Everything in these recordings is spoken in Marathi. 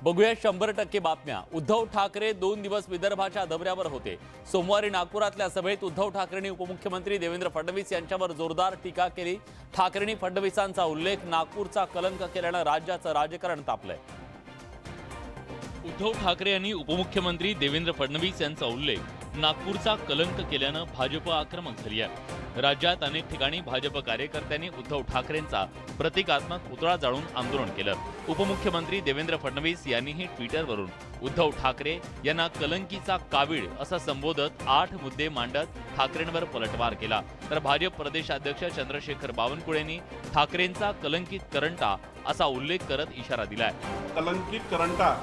बघूया 100% बातम्या। उद्धव ठाकरे 2 दिवस विदर्भाच्या दौऱ्यावर होते। सोमवारी नागपुरातल्या सभेत उद्धव ठाकरेंनी उपमुख्यमंत्री देवेंद्र फडणवीस यांच्यावर जोरदार टीका केली। ठाकरेंनी फडणवीसांचा उल्लेख नागपूरचा कलंक केल्याने राज्याचं राजकारण तापलंय। उद्धव ठाकरे यांनी उपमुख्यमंत्री देवेंद्र फडणवीस यांचा उल्लेख नागपूरचा कलंक केल्याने भाजप आक्रमक झाली आहे। राज्यात अनेक ठिकाणी भाजप कार्यकर्त्यांनी उद्धव ठाकरेंचा प्रतिकात्मक पुतळा जाळून आंदोलन केलं। उपमुख्यमंत्री देवेंद्र फडणवीस यांनीही ट्विटरवरून उद्धव ठाकरे यांना कलंकीचा कावीळ असं संबोधत 8 मुद्दे मांडत ठाकरेंवर पलटवार केला। तर भाजप प्रदेशाध्यक्ष चंद्रशेखर बावनकुळेंनी ठाकरेंचा कलंकित करंटा असा उल्लेख करत इशारा दिलाय। कलंकित करंटा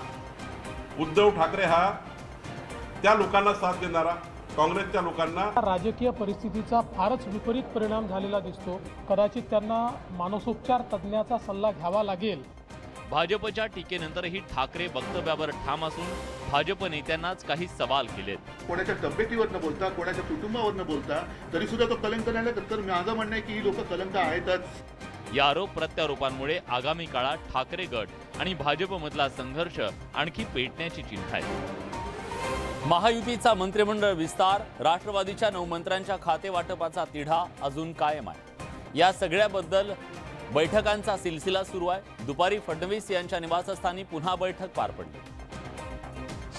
उद्धव ठाकरे हा त्या लोकांना साथ देणारा, काँग्रेसच्या लोकांना राजकीय परिस्थितीचा फारच विपरीत परिणाम झालेला दिसतो। कदाचित त्यांना मानसोपचार तज्ञाचा सल्ला घ्यावा लागेल। भाजपच्या टीकेनंतरही ठाकरे वक्तव्यावर ठाम असून भाजप नेत्यांनाच काही सवाल केलेत। कोणाच्या तब्येतीवर न बोलता, कोणाच्या कुटुंबावर न बोलता तरी सुद्धा तो कलंक नाही लागत। तर माझं म्हणणं आहे की ही लोक कलंक आहेतच। या आरोप प्रत्यारोपांमुळे आगामी काळात ठाकरे गट आणि भाजपमधला संघर्ष आणखी पेटण्याची चिन्ह आहे। महायुतीचा मंत्रिमंडळ विस्तार, राष्ट्रवादीच्या 9 मंत्र्यांच्या खाते वाटपाचा तिढा अजून कायम आहे। या सगळ्याबद्दल बैठकांचा सिलसिला सुरू आहे। दुपारी फडणवीस यांच्या निवासस्थानी पुन्हा बैठक पार पडली।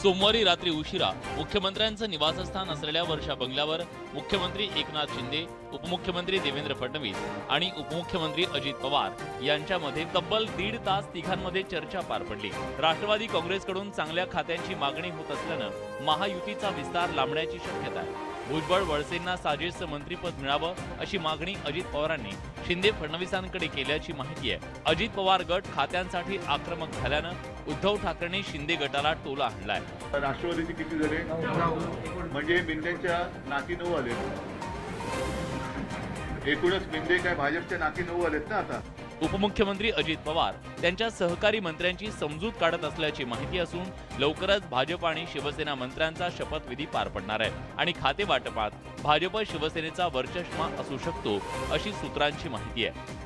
सोमवारी रात्री उशिरा मुख्यमंत्र्यांचं निवासस्थान असलेल्या वर्षा बंगल्यावर मुख्यमंत्री एकनाथ शिंदे, उपमुख्यमंत्री देवेंद्र फडणवीस आणि उपमुख्यमंत्री अजित पवार यांच्यामध्ये तब्बल 1.5 तास तिघांमध्ये चर्चा पार पडली। राष्ट्रवादी काँग्रेसकडून चांगल्या खात्यांची मागणी होत असल्यानं महायुतीचा विस्तार लांबण्याची शक्यता आहे। भुजबळ वळसेंना साजेसं मंत्रिपद मिळावं अशी मागणी अजित पवारांनी शिंदे फडणवीसांकडे केल्याची माहिती आहे। अजित पवार गट खात्यांसाठी आक्रमक झाल्यानं उद्धव ठाकरेंनी शिंदे गटाला टोला हाणलाय। राष्ट्रवादीचे किती झाले? म्हणजे मिंदेच्या नाकी 9 आले। एकूणच मिंदे काय भाजपच्या नाकी 9 आलेत ना आता। उपमुख्यमंत्री अजित पवार त्यांच्या सहकारी मंत्र्यांची समजूत काढत असल्याची माहिती असून लवकरच भाजप आणि शिवसेना मंत्र्यांचा शपथविधी पार पडणार आहे आणि खाते वाटपात भाजप शिवसेनेचा वर्चस्व असू शकतो अशी सूत्रांची माहिती आहे।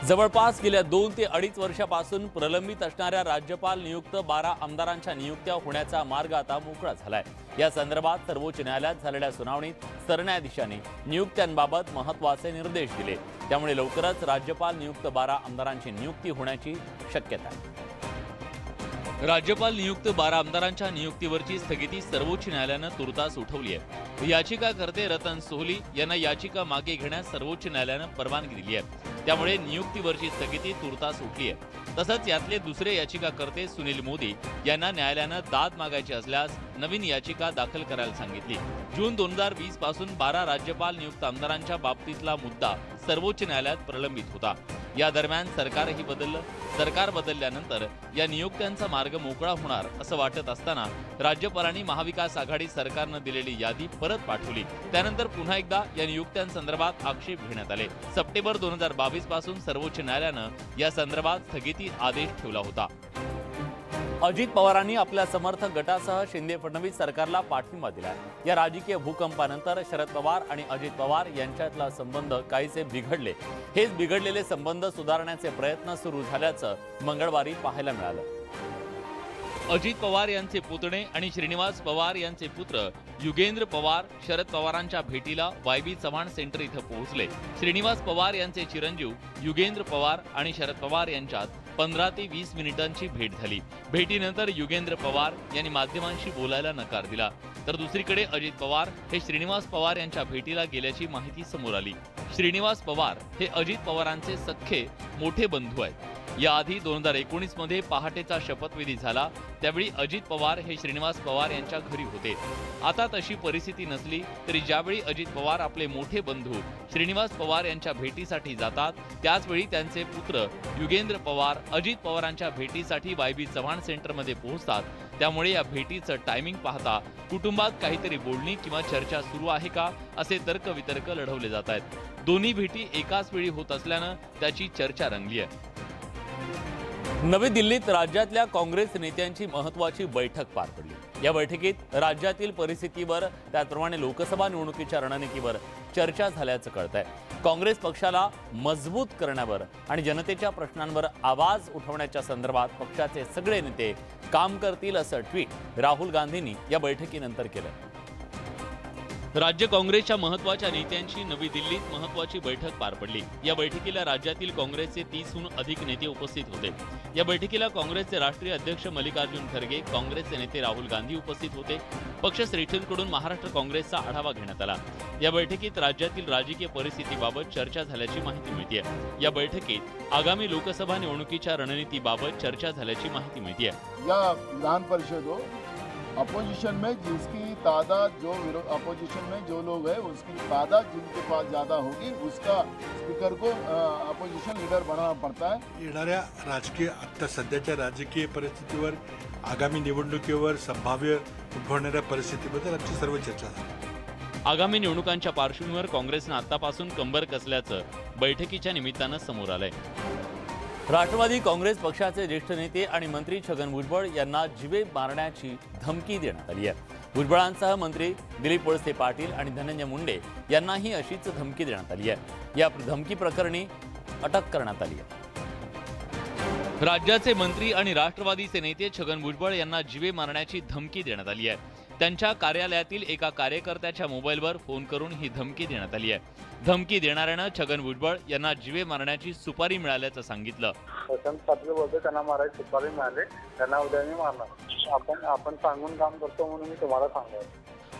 जवळपास गेल्या 2 ते 2.5 वर्षापासून प्रलंबित असणाऱ्या राज्यपाल नियुक्त 12 आमदारांच्या नियुक्त्या होण्याचा मार्ग आता मोकळा झालाय। या संदर्भात सर्वोच्च न्यायालयात झालेल्या सुनावणीत सरन्यायाधीशांनी नियुक्त्यांबाबत महत्त्वाचे निर्देश दिले। त्यामुळे लवकरच राज्यपाल नियुक्त 12 आमदारांची नियुक्ती होण्याची शक्यता आहे। राज्यपाल नियुक्त 12 आमदारांच्या नियुक्तीवरची स्थगिती सर्वोच्च न्यायालयानं तुर्तास उठवली आहे। याचिकाकर्ते रतन सोहली यांना याचिका मागे घेण्यास सर्वोच्च न्यायालयानं परवानगी दिली आहे। त्यामुळे नियुक्तीवरची स्थगिती तुर्तास उठली आहे। तसंच यातले दुसरे याचिकाकर्ते सुनील मोदी यांना न्यायालयानं दाद मागायची असल्यास नवीन याचिका दाखल करायला सांगितली। जून 2020 पासून 12 राज्यपाल नियुक्त आमदारांच्या बाबतीतला मुद्दा सर्वोच्च न्यायालयात प्रलंबित होता। या दरम्यान सरकारही बदललं। सरकार बदलल्यानंतर या नियुक्त्यांचा मार्ग मोकळा होणार असं वाटत असताना राज्यपालांनी महाविकास आघाडी सरकारनं दिलेली यादी परत पाठवली। त्यानंतर पुन्हा एकदा या नियुक्त्यांसंदर्भात आक्षेप घेण्यात आले। सप्टेंबर 2022 पासून सर्वोच्च न्यायालयानं या संदर्भात स्थगिती आदेश ठेवला होता। अजित पवारांनी आपल्या समर्थक गटासह शिंदे फडणवीस सरकारला पाठिंबा दिला। या राजकीय भूकंपानंतर शरद पवार आणि अजित पवार यांच्यातला संबंध काहीसे बिघडले। हेच बिघडलेले संबंध सुधारण्याचे प्रयत्न सुरू झाल्याचं मंगळवारी पाहायला मिळालं। अजित पवार यांचे पुतणे आणि श्रीनिवास पवार यांचे पुत्र युगेंद्र पवार शरद पवारांच्या भेटीला वायबी चव्हाण सेंटर इथं पोहोचले। श्रीनिवास पवार यांचे चिरंजीव युगेंद्र पवार आणि शरद पवार यांच्यात 15 ते 20 मिनिटांची भेट झाली। भेटीनंतर युगेंद्र पवार यांनी माध्यमांशी बोलायला नकार दिला। तर दुसरीकडे अजित पवार हे श्रीनिवास पवार यांच्या भेटीला गेल्याची माहिती समोर आली। श्रीनिवास पवार हे अजित पवारांचे सख्खे मोठे बंधू आहेत। याआधी 2019 मध्ये पहाटेचा शपथविधी झाला, त्यावेळी अजित पवार हे श्रीनिवास पवार यांच्या घरी होते। आता तशी परिस्थिती नसली तरी ज्यावेळी अजित पवार आपले मोठे बंधू श्रीनिवास पवार यांच्या भेटीसाठी जातात त्याचवेळी त्यांचे पुत्र युगेंद्र पवार अजित पवारांच्या भेटीसाठी वायबी चव्हाण सेंटरमध्ये पोहोचतात। त्यामुळे या भेटीचं टायमिंग पाहता कुटुंबात काहीतरी बोलणी किंवा चर्चा सुरू आहे का असे तर्कवितर्क लढवले जात आहेत। दोन्ही भेटी एकाच वेळी होत असल्यानं त्याची चर्चा रंगली आहे। नवी दिल्लीत राज्यातल्या काँग्रेस नेत्यांची महत्त्वाची बैठक पार पडली। या बैठकीत राज्यातील परिस्थितीवर त्याचप्रमाणे लोकसभा निवडणुकीच्या रणनीतीवर चर्चा झाल्याचं कळतंय। काँग्रेस पक्षाला मजबूत करण्यावर आणि जनतेच्या प्रश्नांवर आवाज उठवण्याच्या संदर्भात पक्षाचे सगळे नेते काम करतील असं ट्विट राहुल गांधींनी या बैठकीनंतर केलं. राज्य काँग्रेसच्या महत्त्वाच्या नेत्यांची नवी दिल्लीत महत्त्वाची बैठक पार पडली. या बैठकीला राज्यातील काँग्रेसचे 30हून अधिक नेते उपस्थित होते. या बैठकीला काँग्रेसचे राष्ट्रीय अध्यक्ष मल्लिकार्जुन खरगे, काँग्रेसचे नेते राहुल गांधी उपस्थित होते. पक्षश्रेष्ठींकडून महाराष्ट्र काँग्रेसचा आढावा घेण्यात आला. या बैठकीत राज्यातील राजकीय परिस्थितीबाबत चर्चा झाल्याची माहिती मिळते. या बैठकीत आगामी लोकसभा निवडणुकीच्या रणनीतीबाबत चर्चा झाल्याची माहिती मिळते. या विधान परिषद हो अपोजिशन में जिसकी तादाद जो अपोजिशन में जो लोग हैं उसकी तादाद जिनके पास ज़्यादा होगी उसका स्पीकर को अपोजिशन लीडर बनाना पड़ता है. येणाऱ्या राजकीय आत्ता सध्याच्या राजकीय परिस्थितीवर आगामी निवडणुकीवर संभाव्य उद्भवणाऱ्या परिस्थितीबद्दल आमची सर्व चर्चा झाली. आगामी निवडणुकांच्या पार्श्वभूमीवर काँग्रेसनं आतापासून कंबर कसल्याचं बैठकीच्या निमित्तानं समोर आलंय. राष्ट्रवादी काँग्रेस पक्षाचे ज्येष्ठ नेते आणि मंत्री छगन भुजबळ यांना जीवे मारण्याची धमकी देण्यात आली आहे. भुजबळांसह मंत्री दिलीप वळसे पाटील आणि धनंजय मुंडे यांनाही अशीच धमकी देण्यात आली आहे. या धमकी प्रकरणी अटक करण्यात आली आहे. राज्याचे मंत्री आणि राष्ट्रवादीचे नेते छगन भुजबळ यांना जीवे मारण्याची धमकी देण्यात आली आहे. त्यांच्या कार्यालयातील एका कार्यकर्त्याच्या मोबाईलवर फोन करून ही धमकी देण्यात आली आहे. धमकी देणाऱ्यानं छगन भुजबळ यांना जीवे मारण्याची सुपारी मिळाल्याचं सांगितलं. वसंत पाटील बोलतो, त्यांना मारायची सुपारी मिळाली, त्यांना उद्या मी मारणार. आपण सांगून काम करतो म्हणून मी तुम्हाला सांगतो.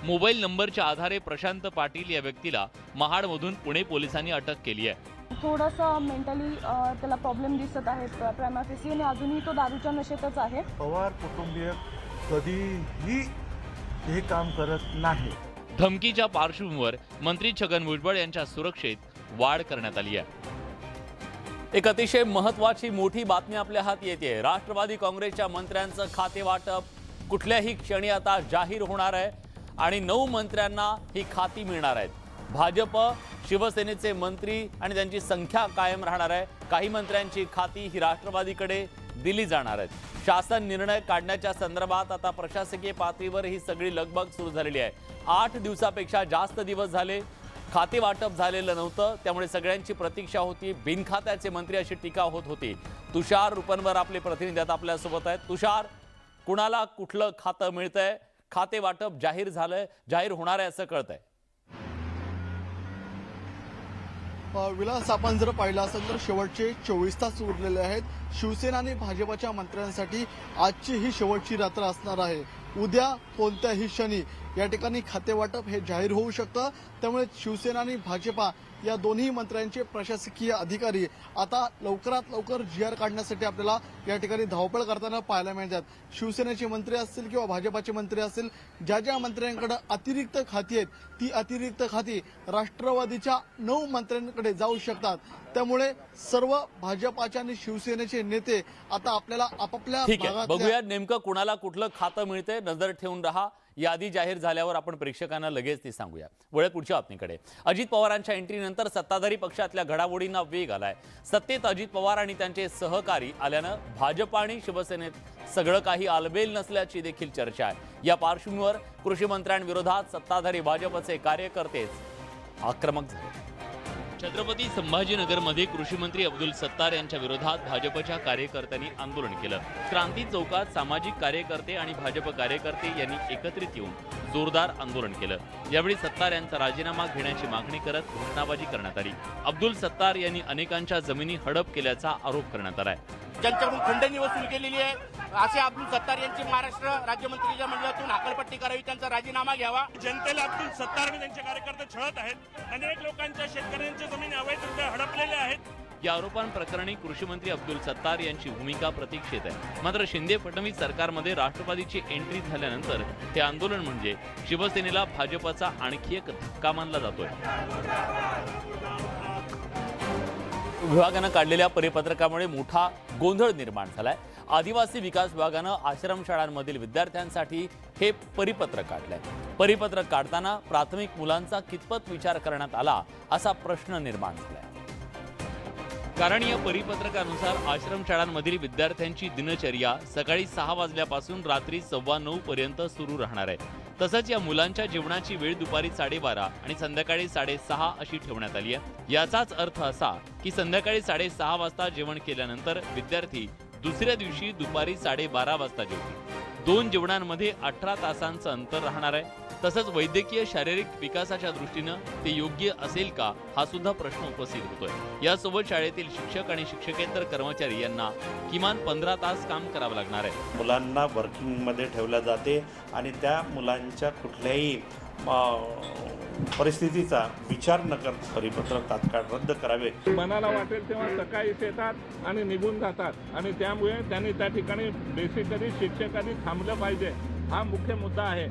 मोबाईल नंबरच्या आधारे प्रशांत पाटील या व्यक्तीला महाडमधून पुणे पोलिसांनी अटक केली आहे. थोडासा मेंटली त्याला प्रॉब्लेम दिसत आहे प्रायमाफेसी आणि अजूनही तो दारूच्या नशेतच आहे. पवार कुटुंबीय कधीही हे काम करत नाही. धमकीच्या पार्श्वभूमीवर मंत्री छगन भुजबळ यांच्या सुरक्षेत वाढ करण्यात आली आहे. एक अतिशय महत्त्वाची मोठी बातमी आपल्या हाती येते. राष्ट्रवादी काँग्रेसच्या मंत्र्यांचं खातेवाटप कुठल्याही क्षणी आता जाहीर होणार आहे आणि 9 मंत्र्यांना ही खाती मिळणार आहेत. भाजप, शिवसेनेचे मंत्री आणि त्यांची संख्या कायम राहणार आहे. काही मंत्र्यांची खाती ही राष्ट्रवादीकडे दिली जाणार आहेत. शासन निर्णय काढण्याच्या संदर्भात आता प्रशासकीय पातळीवर ही सगळी लगबग सुरू झालेली आहे. 8 दिवसापेक्षा जास्त दिवस झाले खाते वाटप झालेलं नव्हतं, त्यामुळे सगळ्यांची प्रतीक्षा होती. बिनखात्याचे मंत्री अशी टीका होत होती. तुषार रुपनवर आपले प्रतिनिधी आता आपल्यासोबत आहेत. तुषार, कुणाला कुठलं खातं मिळतंय? खाते वाटप जाहीर झालंय, जाहीर होणार आहे असं कळतंय? विलास, आपण जर पाहिलं असेल तर शेवटचे 24 तास उरलेले आहेत. शिवसेना आणि भाजपच्या मंत्र्यांसाठी आजची ही शेवटची रात्र असणार आहे. उद्या कोणत्याही क्षणी या ठिकाणी खातेवाटप हे जाहीर होऊ शकतं. त्यामुळे शिवसेना आणि भाजपा या दोन्ही मंत्र्यांचे प्रशासकीय अधिकारी आता लवकरात लवकर GR काढण्यासाठी आपल्याला या ठिकाणी धावपळ करताना पाहायला मिळतात. शिवसेनेचे मंत्री असतील किंवा भाजपाचे मंत्री असतील, ज्या ज्या मंत्र्यांकडे अतिरिक्त खाती आहेत ती अतिरिक्त खाती राष्ट्रवादीच्या 9 मंत्र्यांकडे जाऊ शकतात. त्यामुळे सर्व भाजपाचे आणि शिवसेनेचे नेते आता आपल्याला आपापल्या ठीक आहे, बघूया नेमकं कुणाला कुठलं खातं मिळतंय. नजर ठेवून राहा. यादी जाहीर झाल्यावर आपण प्रेक्षकांना लगेच ती सांगूया. वळ पुढच्या बातमीकडे. अजित पवारांच्या एंट्रीनंतर सत्ताधारी पक्षातल्या घडामोडींना वेग आलाय. सत्तेत अजित पवार आणि त्यांचे सहकारी आल्यानं भाजप आणि शिवसेनेत सगळं काही आलबेल नसल्याची देखील चर्चा आहे. या पार्श्वभूमीवर कृषी मंत्र्यांविरोधात सत्ताधारी भाजपचे कार्यकर्तेच आक्रमक झाले. छत्रपती संभाजीनगरमध्ये कृषी मंत्री अब्दुल सत्तार यांच्या विरोधात भाजपच्या कार्यकर्त्यांनी आंदोलन केलं. क्रांती चौकात सामाजिक कार्यकर्ते आणि भाजप कार्यकर्ते यांनी एकत्रित येऊन जोरदार आंदोलन केलं. यावेळी सत्तार यांचा राजीनामा घेण्याची मागणी करत घोषणाबाजी करण्यात आली. अब्दुल सत्तार यांनी अनेकांच्या जमिनी हडप केल्याचा आरोप करण्यात आलाय. ज्यांच्याकडून खंडणी वसूल केलेली आहे असे अब्दुल सत्तार यांची महाराष्ट्र राज्यमंत्रीच्या मंडळातून हकालपट्टी करावी, त्यांचा राजीनामा घ्यावा. जनतेला अब्दुल सत्तार आणि त्यांचे कार्यकर्ते छळत आहेत. अनेक लोकांच्या शेतकऱ्यांच्या जमिनी अवैधरित्या हडपलेल्या आहेत. या आरोपांप्रकरणी कृषी मंत्री अब्दुल सत्तार यांची भूमिका प्रतीक्षेत आहे. मात्र शिंदे फडणवीस सरकारमध्ये राष्ट्रवादीची एंट्री झाल्यानंतर हे आंदोलन म्हणजे शिवसेनेला भाजपचा आणखी एक धक्का मानला जातोय. विभागानं काढलेल्या परिपत्रकामुळे मोठा गोंधळ निर्माण झालाय. आदिवासी विकास विभागानं आश्रमशाळांमधील विद्यार्थ्यांसाठी हे परिपत्रक काढलंय. परिपत्रक काढताना प्राथमिक मुलांचा कितपत विचार करण्यात आला असा प्रश्न निर्माण झालाय. कारण या परिपत्रकानुसार आश्रमशाळांमधील विद्यार्थ्यांची दिनचर्या सकाळी 6 वाजल्यापासून रात्री 9:15 पर्यंत सुरू राहणार आहे. तसंच या मुलांच्या जेवणाची वेळ दुपारी 12:30 आणि संध्याकाळी 6:30 अशी ठेवण्यात आली आहे। याचाच अर्थ असा की संध्याकाळी 6:30 वाजता जेवण केल्यानंतर विद्यार्थी दुसऱ्या दिवशी दुपारी 12:30 वाजता जेवतील। 2 जेवणांमध्ये 18 तासांचं अंतर राहणार आहे। तसंच वैद्यकीय शारीरिक विकासाच्या दृष्टीनं ते योग्य असेल का हा सुद्धा प्रश्न उपस्थित होतोय। यासोबत शाळेतील शिक्षक आणि शिक्षकेतर कर्मचारी यांना किमान 15 तास काम करावं लागणार आहे। मुलांना वर्किंगमध्ये ठेवलं जाते आणि त्या मुलांच्या कुठल्याही परिस्थितीचा विचार न करता परिपत्रक तात्काळ रद्द करावे। मनाला वाटेल तेव्हा सकाळी येतात आणि निघून जातात आणि त्यामुळे त्यांनी त्या ठिकाणी बेसिकली शिक्षकांनी थांबलं पाहिजे, हा मुख्य मुद्दा आहे।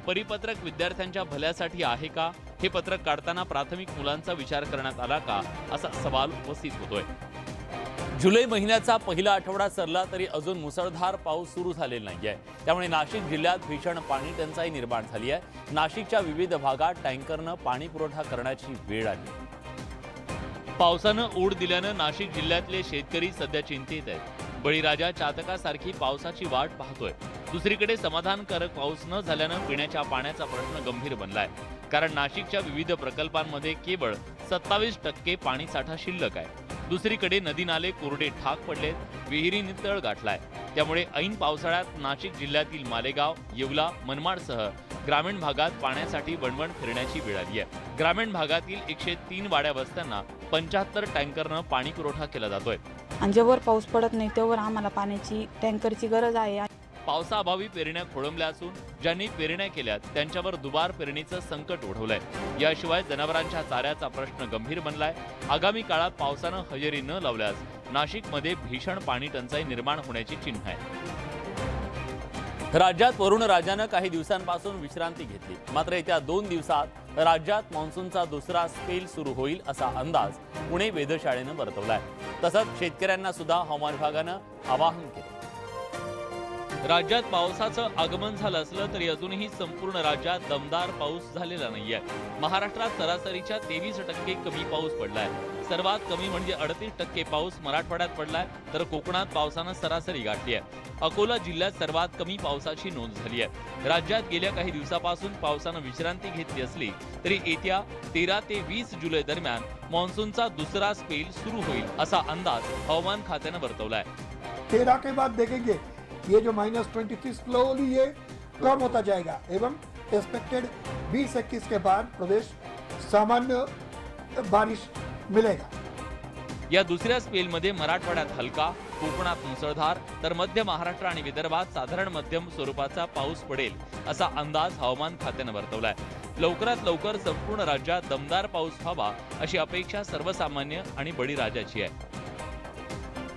परिपत्रक विद्यार्थ्यांच्या भल्यासाठी आहे का, हे पत्रक काढताना प्राथमिक मुलांचा विचार करण्यात आला का, असा सवाल उपस्थित होतोय। जुलै महिन्याचा पहिला आठवडा सरला तरी अजून मुसळधार पाऊस सुरू झालेला नाहीये। त्यामुळे नाशिक जिल्ह्यात भीषण पाणी टंचाई निर्माण झाली आहे। नाशिकच्या विविध भागात टँकरनं पाणी पुरवठा करण्याची वेळ आली। पावसानं ओढ दिल्यानं नाशिक जिल्ह्यातले शेतकरी सध्या चिंतेत आहेत। बळीराजा चातकासारखी पावसाची वाट पाहतोय। दुसरीकडे समाधानकारक पाऊस न झाल्यानं पिण्याच्या पाण्याचा प्रश्न गंभीर बनलाय, कारण नाशिकच्या विविध प्रकल्पांमध्ये केवळ 27% पाणीसाठा शिल्लक आहे। दुसरीकडे नदी नाले कोरडे ठाक पडलेत, विहिरींनी तळ गाठलाय। त्यामुळे ऐन पावसाळ्यात नाशिक जिल्ह्यातील मालेगाव, येवला, मनमाडसह ग्रामीण भागात पाण्यासाठी वणवण फिरण्याची वेळ आली आहे। ग्रामीण भागातील 103 वाड्या वस्त्यांना 75 टँकरनं पाणी पुरवठा केला जातोय। आणि जेव्हा पाऊस पडत नाही तेव्हा आम्हाला पाण्याची टँकरची गरज आहे। पावसाअभावी पेरण्या खोळंबल्या असून ज्यांनी पेरण्या केल्यात त्यांच्यावर दुबार पेरणीचं संकट ओढवलंय। याशिवाय जनावरांच्या चाऱ्याचा प्रश्न गंभीर बनलाय। आगामी काळात पावसानं हजेरी न लावल्यास नाशिकमध्ये भीषण पाणी टंचाई निर्माण होण्याची चिन्ह आहे। राज्यात वरुण राजानं काही दिवसांपासून विश्रांती घेतली, मात्र येत्या 2 दिवसात राज्यात मान्सूनचा दुसरा स्पेल सुरू होईल असा अंदाज पुणे वेधशाळेनं वर्तवलाय। तसंच शेतकऱ्यांना सुद्धा हवामान विभागानं आवाहन केलं। राज्यात पावसाचं आगमन झालं असलं तरी अजूनही संपूर्ण राज्यात दमदार पाऊस झालेला नाहीये। महाराष्ट्रात सरासरीच्या 23% कमी पाऊस पडलाय। सर्वात कमी म्हणजे 38% पाऊस मराठवाड्यात पडलाय, तर कोकणात पावसानं सरासरी गाठली आहे। अकोला जिल्ह्यात सर्वात कमी पावसाची नोंद झाली आहे। राज्यात गेल्या काही दिवसापासून पावसानं विश्रांती घेतली असली तरी येत्या 13 ते 20 जुलै दरम्यान मान्सूनचा दुसरा स्पेल सुरू होईल असा अंदाज हवामान खात्यानं वर्तवलाय। 13 के बाद देखेंगे ये जो -23 स्लोली ये कम होता जाएगा एवं एक्सपेक्टेड 20-21 के बाद प्रदेश सामान्य बारिश मिलेगा। या दुसऱ्या स्पेलमध्ये मराठवाड्यात हलका, कोकणात मुसळधार तर मध्य महाराष्ट्र आणि विदर्भात साधारण मध्यम स्वरूपाचा पाऊस पडेल असा अंदाज हवामान खात्यानं वर्तवलाय। लवकरात लवकर संपूर्ण राज्यात दमदार पाऊस व्हावा अशी अपेक्षा सर्वसामान्य आणि बळीराजाची आहे।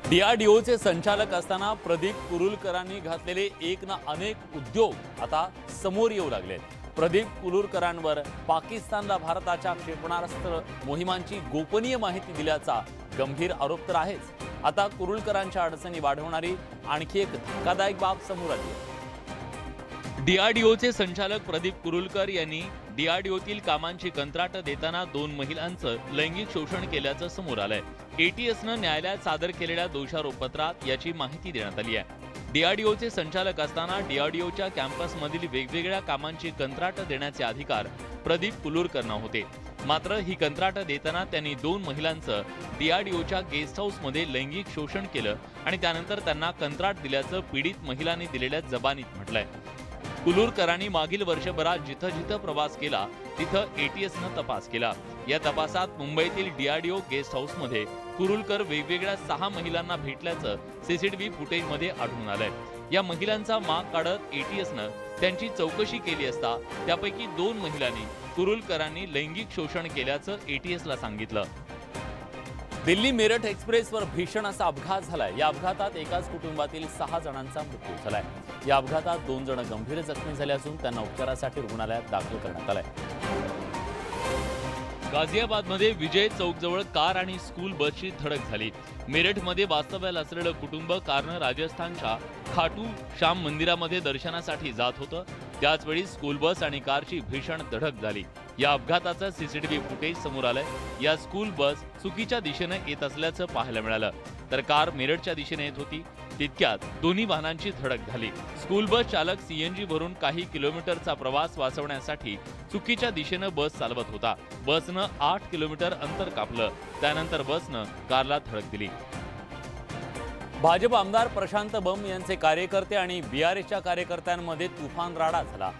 DRDOचे संचालक असताना प्रदीप कुरुलकरांनी घातलेले एक ना अनेक उद्योग आता समोर येऊ लागले। प्रदीप कुरुलकरांवर पाकिस्तानला भारताच्या क्षेपणास्त्र मोहिमांची गोपनीय माहिती दिल्याचा गंभीर आरोप तर आहेच। आता कुरुलकरांच्या अडचणी वाढवणारी आणखी एक धक्कादायक बाब समोर आली आहे। DRDOचे संचालक प्रदीप कुरुलकर यांनी DRDOतील कामांची कंत्राट देताना 2 महिलांचं लैंगिक शोषण केल्याचं समोर आलंय। ATSनं न्यायालयात सादर केलेल्या दोषारोपपत्रात याची माहिती देण्यात आली आहे। DRDOचे संचालक असताना DRDOच्या कॅम्पसमधील वेगवेगळ्या कामांची कंत्राट देण्याचे अधिकार प्रदीप कुरुलकरांना होते। मात्र ही कंत्राट देताना त्यांनी 2 महिलांचं DRDOच्या गेस्ट हाऊसमध्ये लैंगिक शोषण केलं आणि त्यानंतर त्यांना कंत्राट दिल्याचं पीडित महिलांनी दिलेल्या जबानीत म्हटलंय। कुरुलकरांनी मागील वर्षभरात जिथं जिथं प्रवास केला तिथं ATSनं तपास केला। या तपासात मुंबईतील DRDO गेस्ट हाऊसमध्ये कुरुलकर वेगवेगळ्या 6 महिलांना भेटल्याचं CCTV फुटेजमध्ये आढळून आलंय। या महिलांचा माग काढत ATSनं त्यांची चौकशी केली असता त्यापैकी 2 महिलांनी कुरुलकरांनी लैंगिक शोषण केल्याचं ATSला सांगितलं। दिल्ली मेरठ एक्सप्रेसवर भीषण असा अपघात झालाय। या अपघातात एकाच कुटुंबातील 6 जणांचा मृत्यू झालाय। या अपघातात 2 जण गंभीर जखमी झाले असून त्यांना उपचारासाठी रुग्णालयात दाखल करण्यात आलंय। गाझियाबादमध्ये विजय चौकजवळ कार आणि स्कूल बसची धडक झाली। मेरठमध्ये वास्तव्याला असलेलं कुटुंब कारनं राजस्थानच्या खाटू श्याम मंदिरामध्ये दर्शनासाठी जात होतं। त्याचवेळी स्कूल बस आणि कारची भीषण धडक झाली। या अपघाताचं CCTV फुटेज समोर आलंय। या स्कूल बस चुकीच्या दिशेने येत असल्याचं पाहायला मिळालं, तर कार मेरठच्या दिशेने येत होती। तितक्यात दोन्ही वाहनांची धडक झाली. स्कूल बस चालक सीएनजी भरून काही किलोमीटरचा प्रवास वाचवण्यासाठी चुकीच्या दिशेनं बस चालवत होता. बसनं 8 किलोमीटर अंतर कापलं. त्यानंतर बसनं कारला धडक दिली. भाजप आमदार प्रशांत बंब यांचे कार्यकर्ते आणि बीआरएसच्या कार्यकर्त्यांमध्ये तुफान राडा झाला.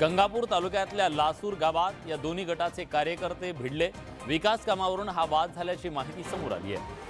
गंगापूर तालुक्यातल्या लासूर गावात या दोन्ही गटाचे कार्यकर्ते भिडले. विकास कामावरून हा वाद झाल्याची माहिती समोर आली आहे.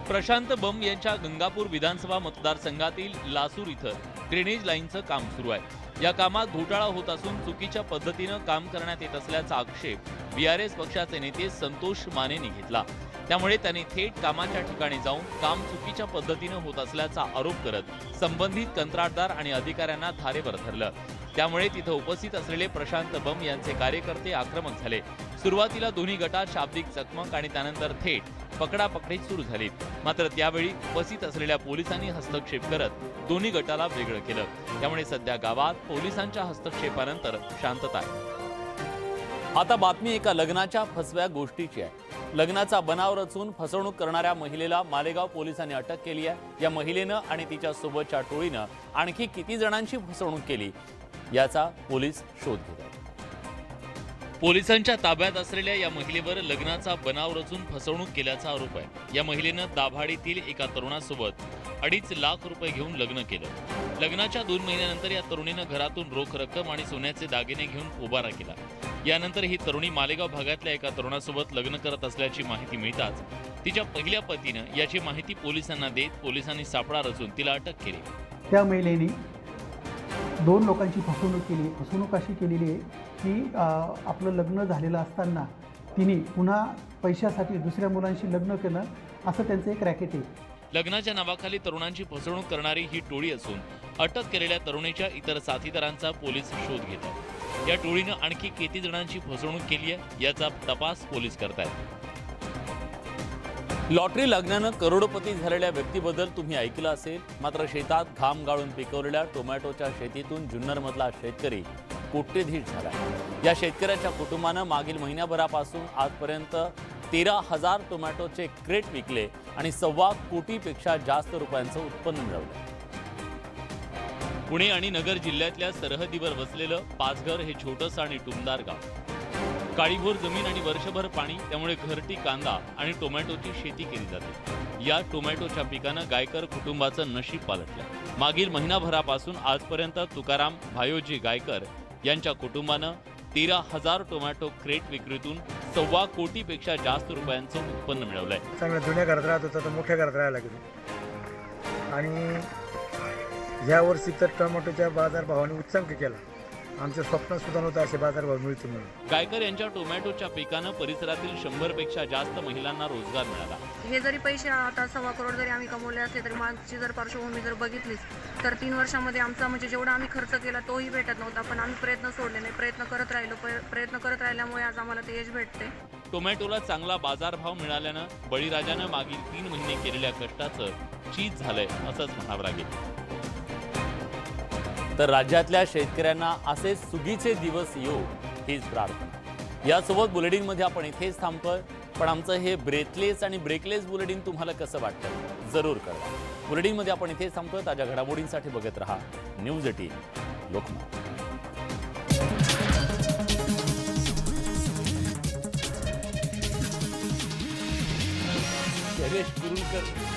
प्रशांत बंब यांच्या गंगापूर विधानसभा मतदारसंघातील लासूर इथं ड्रेनेज लाईनचं काम सुरू आहे. या कामात घोटाळा होत असून चुकीच्या पद्धतीनं काम करण्यात येत असल्याचा आक्षेप बीआरएस पक्षाचे नेते संतोष मानेंनी घेतला. त्यामुळे त्यांनी थेट कामाच्या ठिकाणी जाऊन काम चुकीच्या पद्धतीनं होत असल्याचा आरोप करत संबंधित कंत्राटदार आणि अधिकाऱ्यांना धारेवर धरलं. त्यामुळे तिथं उपस्थित असलेले प्रशांत बंब यांचे कार्यकर्ते आक्रमक झाले. सुरुवातीला दोन्ही गटात शाब्दिक चकमक आणि त्यानंतर थेट पकडापकडी सुरू झाली. मात्र त्यावेळी उपस्थित असलेल्या पोलिसांनी हस्तक्षेप करत दोन्ही गटाला वेगळं केलं. त्यामुळे सध्या गावात पोलिसांच्या हस्तक्षेपानंतर शांतता आहे. आता बातमी एका लग्नाच्या फसव्या गोष्टीची आहे. लग्नाचा बनाव रचून फसवणूक करणाऱ्या महिलेला मालेगाव पोलिसांनी अटक केली आहे. या महिलेनं आणि तिच्या सोबतच्या टोळीनं आणखी किती जणांची फसवणूक केली याचा पोलीस शोध घेत आहेत. पोलिसांच्या ताब्यात असलेल्या या महिलेवर लग्नाचा बनाव रचून फसवणूक केल्याचा आरोप आहे. या महिलेनं दाभाडीतील एका तरुणासोबत 2.5 लाख रुपये घेऊन लग्न केलं. लग्नाच्या 2 महिन्यानंतर या तरुणीनं घरातून रोख रक्कम आणि सोन्याचे दागिने घेऊन पोबारा केला. यानंतर ही तरुणी मालेगाव भागातल्या एका तरुणासोबत लग्न करत असल्याची माहिती मिळताच तिच्या पहिल्या पतीनं याची माहिती पोलिसांना देत पोलिसांनी सापळा रचून तिला अटक केली. त्या महिलेने 2 लोकांची फसवणूक केली. फसवणूक अशी केलेली आहे की आपलं लग्न झालेलं असताना तिने पुन्हा पैशासाठी दुसऱ्या मुलांशी लग्न केलं, असं त्यांचं एक रॅकेट आहे. लग्नाच्या नावाखाली तरुणांची फसवणूक करणारी ही टोळी असून अटक केलेल्या तरुणीच्या इतर साथीदारांचा पोलीस शोध घेत आहेत. या टोळीनं आणखी किती जणांची फसवणूक केली आहे याचा तपास पोलीस करतायत. लॉटरी लागण्यानं करोडपती झालेल्या व्यक्तीबद्दल तुम्ही ऐकलं असेल. मात्र शेतात घाम गाळून पिकवलेल्या टोमॅटोच्या शेतीतून जुन्नरमधला शेतकरी कोट्यधीश झाला. या शेतकऱ्याच्या कुटुंबानं मागील महिन्याभरापासून आजपर्यंत 13,000 टोमॅटोचे क्रेट विकले आणि 1.25 कोटीपेक्षा जास्त रुपयांचं उत्पन्न मिळवलं. पुणे आणि नगर जिल्ह्यातल्या सरहदीवर वसलेलं पाचघर हे छोटंसं आणि टुमदार गाव. काळीभोर जमीन आणि वर्षभर पाणी, त्यामुळे घरटी कांदा आणि टोमॅटोची शेती केली जाते. या टोमॅटोच्या पिकानं गायकर कुटुंबाचं नशीब पालटलं. मागील महिनाभरापासून आजपर्यंत तुकाराम भायोजी गायकर यांच्या कुटुंबानं 13,000 टोमॅटो क्रेट विक्रीतून 1.25 कोटीपेक्षा जास्त रुपयांचं उत्पन्न मिळवलंय. चांगल्या जुन्या घरात राहत होता तर मोठ्या घरात राहायला लागलो आणि या वर्षी तर टोमॅटोच्या बाजारभावाने उच्चांक केला. आमचं स्वप्न सुद्धा नव्हतं असे बाजारभाव मिळतो म्हणून. गायकर यांच्या टोमॅटोच्या पिकानं परिसरातील 100 पेक्षा जास्त महिलांना रोजगार मिळाला. हे जरी पैसे आता 1.25 करोड जरी आम्ही कमवले असले तरी मागची जर पार्श्वभूमी जर बघितलीच तर 3 वर्षामध्ये आमचा म्हणजे जेवढा आम्ही खर्च केला तोही भेटत नव्हता. पण आम्ही प्रयत्न सोडले नाही, प्रयत्न करत राहिल्यामुळे आज आम्हाला ते यश भेटते. टोमॅटोला चांगला बाजारभाव मिळाल्यानं बळीराजानं मागील 3 महिने केलेल्या कष्टाचं चीज झालंय असंच म्हणावं लागेल. तर राज्यातल्या शेतकऱ्यांना असे सुगीचे दिवस येऊ हीच प्रार्थना. यासोबत बुलेटिनमध्ये आपण इथेच थांबतोय. पण आमचं हे ब्रेथलेस आणि ब्रेकलेस बुलेटिन तुम्हाला कसं वाटतं जरूर कळवा. बुलेटिनमध्ये आपण इथेच थांबतोय. ताज्या घडामोडींसाठी बघत रहा न्यूज 18 लोकमत. गणेश कुरुलकर